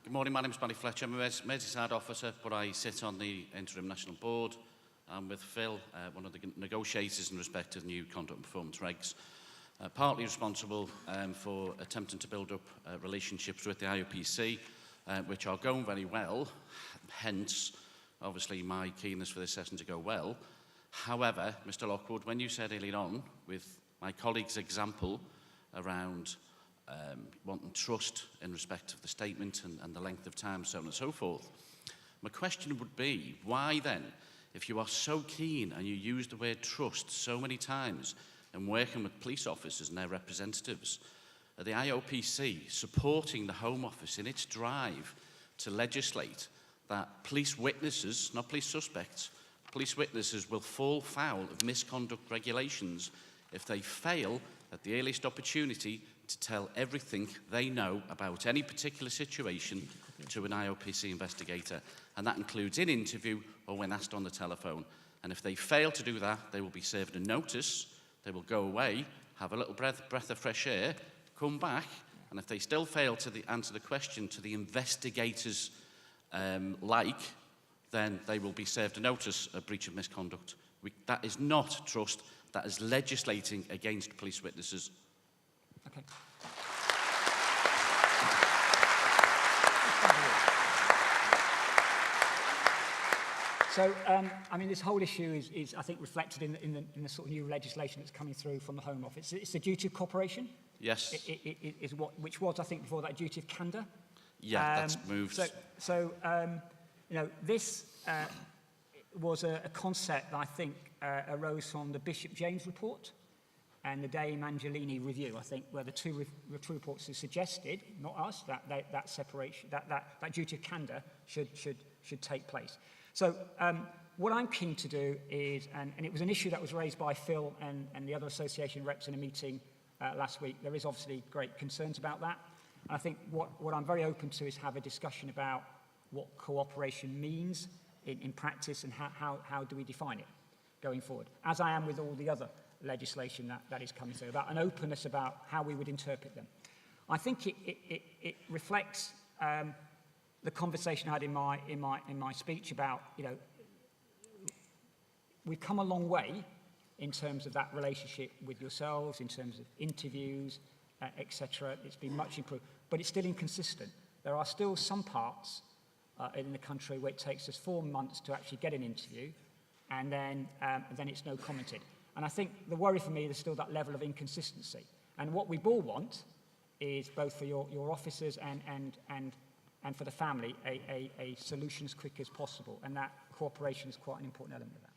Good morning, my name is Barry Fletcher. I'm a Merseyside officer, but I sit on the Interim National Board. I'm with Phil, one of the negotiators in respect to the new conduct and performance regs, partly responsible for attempting to build up relationships with the IOPC, which are going very well, hence, obviously, my keenness for this session to go well. However, Mr Lockwood, when you said earlier on, with my colleague's example around wanting trust in respect of the statement and the length of time, so on and so forth, my question would be, why then, if you are so keen and you use the word trust so many times in working with police officers and their representatives, are the IOPC supporting the Home Office in its drive to legislate that police witnesses, not police suspects, police witnesses will fall foul of misconduct regulations if they fail at the earliest opportunity to tell everything they know about any particular situation to an IOPC investigator, and that includes in interview or when asked on the telephone. And if they fail to do that, they will be served a notice, they will go away, have a little breath of fresh air, come back, and if they still fail to answer the question to the investigators then they will be served a notice of breach of misconduct. That is not trust, that is legislating against police witnesses. Okay. So, I mean, this whole issue is I think, reflected in the sort of new legislation that's coming through from the Home Office. It's the duty of cooperation. Yes. Which was, I think, before that, duty of candour. Yeah, that's moved. You know, this was a concept that I think arose from the Bishop James report and the Dame Angelini review, I think, where the two reports suggested, not us, that separation, that duty of candour should take place. So what I'm keen to do is, and it was an issue that was raised by Phil and the other association reps in a meeting last week. There is obviously great concerns about that. And I think what I'm very open to is have a discussion about what cooperation means in practice and how do we define it going forward, as I am with all the other legislation that is coming through, about an openness about how we would interpret them. I think it reflects the conversation I had in my speech about, you know, we've come a long way in terms of that relationship with yourselves, in terms of interviews, etc. It's been much improved, but it's still inconsistent. There are still some parts in the country where it takes us 4 months to actually get an interview, and then it's no commented. And I think the worry for me is still that level of inconsistency. And what we all want is, both for your officers and for the family, a solution as quick as possible. And that cooperation is quite an important element of that.